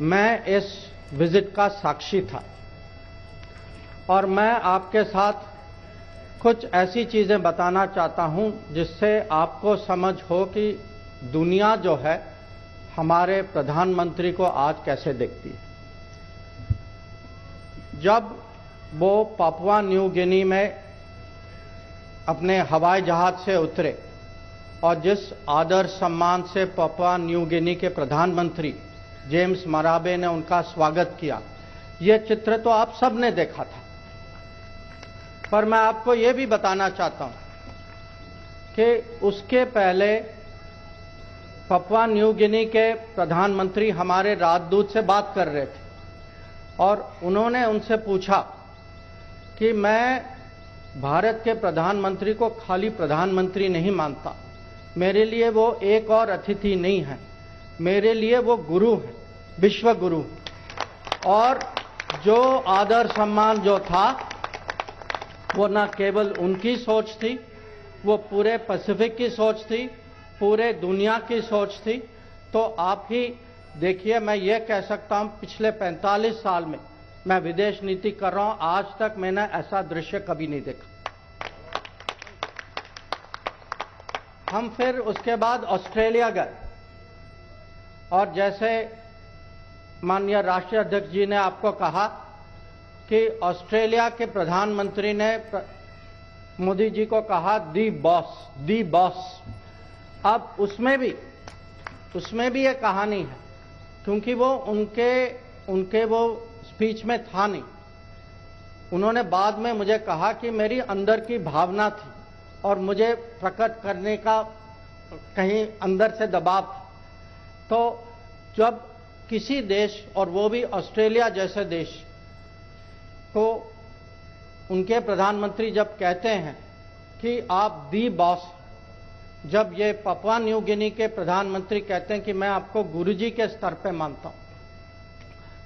मैं इस विजिट का साक्षी था और मैं आपके साथ कुछ ऐसी चीजें बताना चाहता हूं जिससे आपको समझ हो कि दुनिया जो है हमारे प्रधानमंत्री को आज कैसे देखती है। जब वो पापुआ न्यू गिनी में अपने हवाई जहाज से उतरे और जिस आदर सम्मान से पापुआ न्यू गिनी के प्रधानमंत्री जेम्स मराबे ने उनका स्वागत किया, ये चित्र तो आप सब ने देखा था। पर मैं आपको ये भी बताना चाहता हूं कि उसके पहले पापुआ न्यू गिनी के प्रधानमंत्री हमारे राजदूत से बात कर रहे थे और उन्होंने उनसे पूछा कि मैं भारत के प्रधानमंत्री को खाली प्रधानमंत्री नहीं मानता, मेरे लिए वो एक और अतिथि नहीं है, मेरे लिए वो गुरु है, विश्व गुरु। और जो आदर सम्मान जो था वो न केवल उनकी सोच थी, वो पूरे पैसिफिक की सोच थी, पूरे दुनिया की सोच थी। तो आप ही देखिए, मैं ये कह सकता हूं पिछले 45 साल में मैं विदेश नीति कर रहा हूं, आज तक मैंने ऐसा दृश्य कभी नहीं देखा। हम फिर उसके बाद ऑस्ट्रेलिया गए और जैसे माननीय राष्ट्रीय अध्यक्ष जी ने आपको कहा कि ऑस्ट्रेलिया के प्रधानमंत्री ने मोदी जी को कहा दी बॉस। अब उसमें भी एक कहानी है, क्योंकि वो उनके वो स्पीच में था नहीं। उन्होंने बाद में मुझे कहा कि मेरी अंदर की भावना थी और मुझे प्रकट करने का कहीं अंदर से दबाव था। तो जब किसी देश, और वो भी ऑस्ट्रेलिया जैसे देश को, उनके प्रधानमंत्री जब कहते हैं कि आप दी बॉस, जब ये पापुआ न्यू गिनी के प्रधानमंत्री कहते हैं कि मैं आपको गुरुजी के स्तर पे मानता हूं,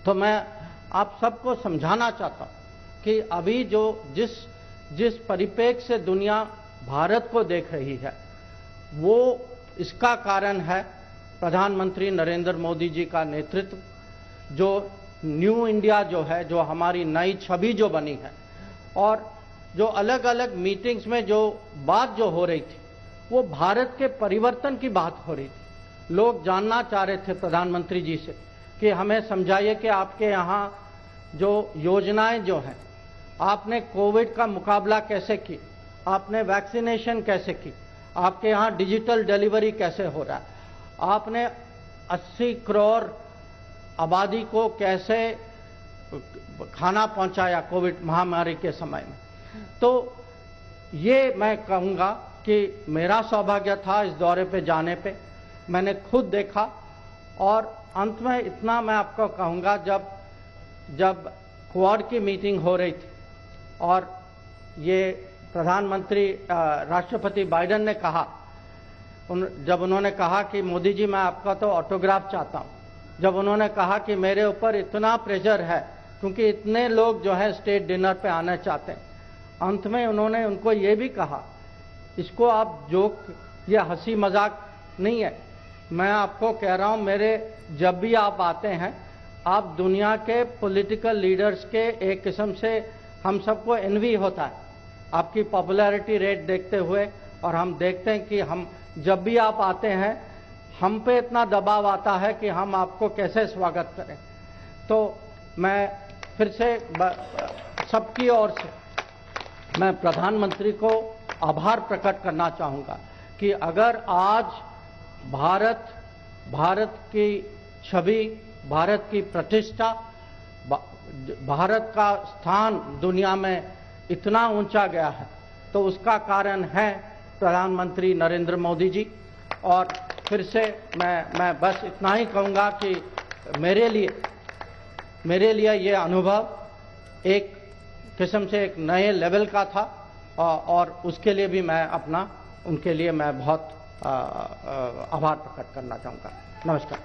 तो मैं आप सबको समझाना चाहता हूं कि अभी जो जिस परिप्रेक्ष्य से दुनिया भारत को देख रही है, वो इसका कारण है प्रधानमंत्री नरेंद्र मोदी जी का नेतृत्व। जो न्यू इंडिया जो है, जो हमारी नई छवि जो बनी है, और जो अलग अलग मीटिंग्स में जो बात जो हो रही थी, वो भारत के परिवर्तन की बात हो रही थी। लोग जानना चाह रहे थे प्रधानमंत्री जी से कि हमें समझाइए कि आपके यहाँ जो योजनाएं जो हैं, आपने कोविड का मुकाबला कैसे की, आपने वैक्सीनेशन कैसे की, आपके यहाँ डिजिटल डिलीवरी कैसे हो रहा है, आपने 80 करोड़ आबादी को कैसे खाना पहुंचाया कोविड महामारी के समय में। तो ये मैं कहूँगा कि मेरा सौभाग्य था इस दौरे पे जाने पे, मैंने खुद देखा। और अंत में इतना मैं आपको कहूँगा, जब क्वाड की मीटिंग हो रही थी और ये प्रधानमंत्री राष्ट्रपति बाइडेन ने कहा, जब उन्होंने कहा कि मोदी जी मैं आपका तो ऑटोग्राफ चाहता हूँ, जब उन्होंने कहा कि मेरे ऊपर इतना प्रेशर है क्योंकि इतने लोग जो है स्टेट डिनर पे आना चाहते हैं, अंत में उन्होंने उनको ये भी कहा, इसको आप जोक या हंसी मजाक नहीं है, मैं आपको कह रहा हूं, मेरे जब भी आप आते हैं, आप दुनिया के पॉलिटिकल लीडर्स के एक किस्म से हम सबको एनवी होता है आपकी पॉपुलैरिटी रेट देखते हुए। और हम देखते हैं कि हम जब भी आप आते हैं, हम पे इतना दबाव आता है कि हम आपको कैसे स्वागत करें। तो मैं फिर से सबकी ओर से मैं प्रधानमंत्री को आभार प्रकट करना चाहूँगा कि अगर आज भारत की छवि, भारत की प्रतिष्ठा, भारत का स्थान दुनिया में इतना ऊंचा गया है, तो उसका कारण है प्रधानमंत्री नरेंद्र मोदी जी। और फिर से मैं बस इतना ही कहूँगा कि मेरे लिए ये अनुभव एक किस्म से एक नए लेवल का था और उसके लिए भी मैं उनके लिए मैं बहुत आभार प्रकट करना चाहूँगा। नमस्कार।